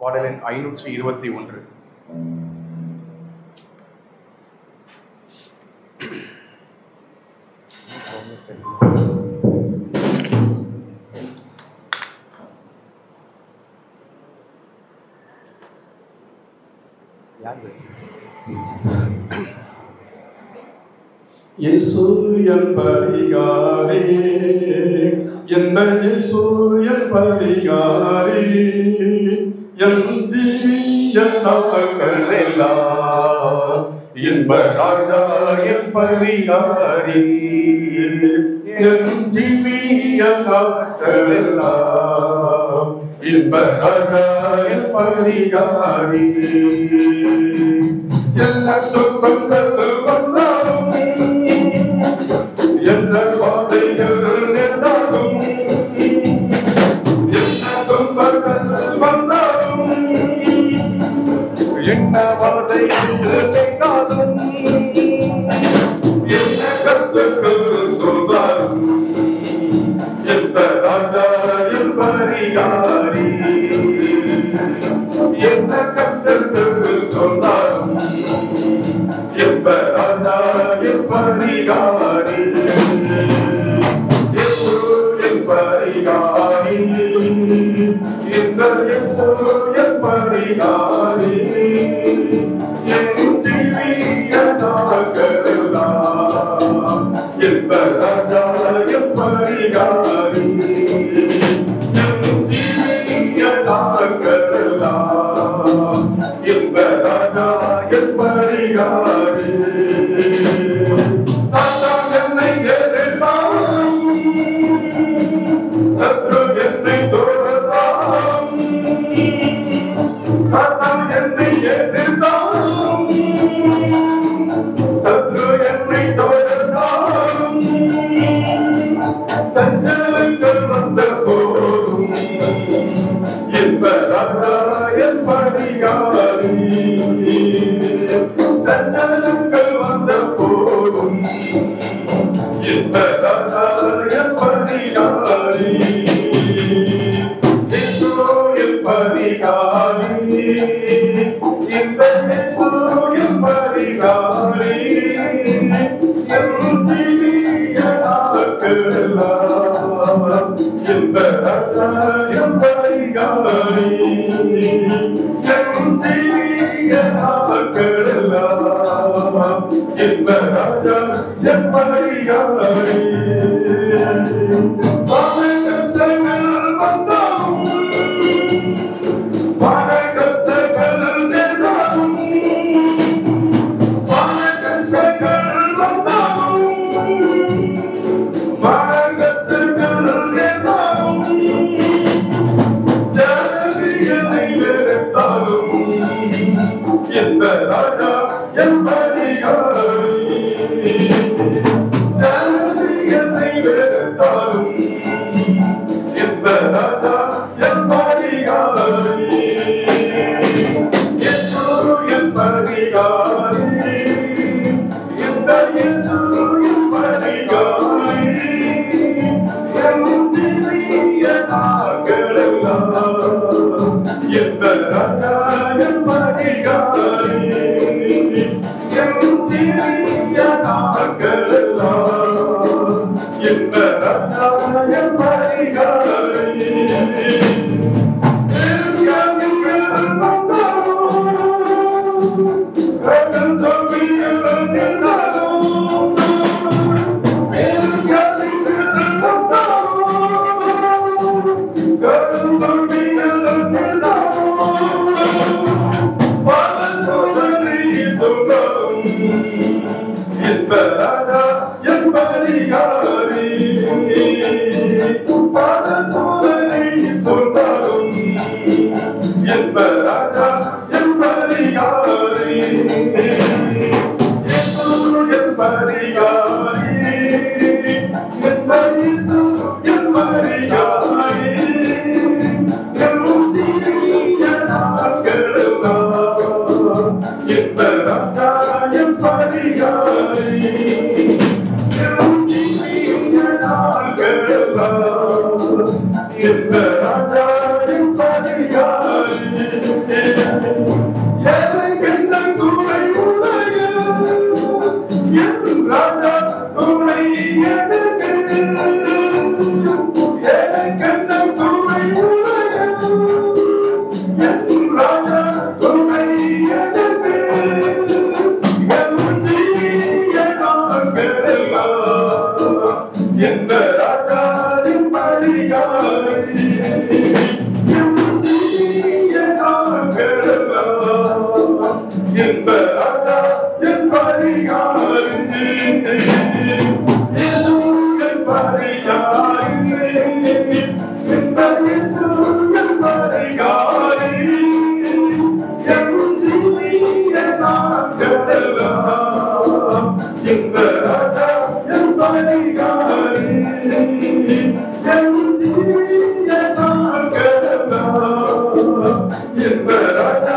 பாடல் எண் 521. இயேசு என் பரிகாரி, என் இயேசு என் பரிகாரி, என் ஜீவிய நாட்களெல்லாம் இன்ப ராஜா என் பரிகாரி, என் ஜீவிய நாட்களெல்லாம் இன்ப ராஜா என் பரிகாரி. என்ன துன்பங்கள் வந்தாலும், என்ன பாதைகள் நின்றாலும், என்ன துன்பங்கள் வந்தாலும், என்ன பாதைகள் நின்றாலும், என்ன கஷ்டங்கள் சொன்னாலும், எந்த ராஜா என் பரிகாரி, என்ன கஷ்டங்கள் சொன்னாலும், எந்த ராஜா என் பரிகாரி, இயேசு என் பரிகாரி, இந்த இயேசு என் பரிகாரி, என் ஜீவிய நாட்களெல்லாம் எந்த ராஜா என் பரிகாரி, என் ஜீவிய நாட்களெல்லாம் எந்த ராஜா என் பரிகாரி. சாத்தான் என்னை எதிர்த்தாலும், சத்ரு என்னை தொடர்ந்தாலும், சாத்தான் என்னை எதிர்த்தாலும், சத்ரு என்னை தொடர்ந்தாலும், சஞ்சலங்கள் வந்த போதும் எந்த ராஜா என் பரிகாரி, சஞ்சலங்கள் வந்த போதும் எந்த ராஜா என் பரிகாரி, இயேசு என் பரிகாரி, இந்த இயேசு என் பரிகாரி, என் ஜீவிய நாட்களெல்லாம் எந்த ராஜா என் பரிகாரி, என் ஜீவிய நாட்களெல்லாம் எந்த ராஜா என் பரிகாரி. பல கஷ்டங்கள் வந்தாலும், பல கஷ்டங்கள் நேர்ந்தாலும், பல கஷ்டங்கள் வந்தாலும், பல கஷ்டங்கள் நேர்ந்தாலும், ஜனவியனை வெறுத்தாலும், எந்த ராஜா என் பரிகாரி, ஜனவியனை வெறுத்தாலும், எந்த ராஜா என் பரிகாரி, இயேசு என் பரிகாரி, இந்த இயேசு என் பரிகாரி, என் ஜீவிய நாட்களெல்லாம் எந்த ராஜா என் பரிகாரி, என் ஜீவிய நாட்களெல்லாம் எந்த ராஜா என் பரிகாரி. இந்த ராஜா என் பரிகாரி, ராஜா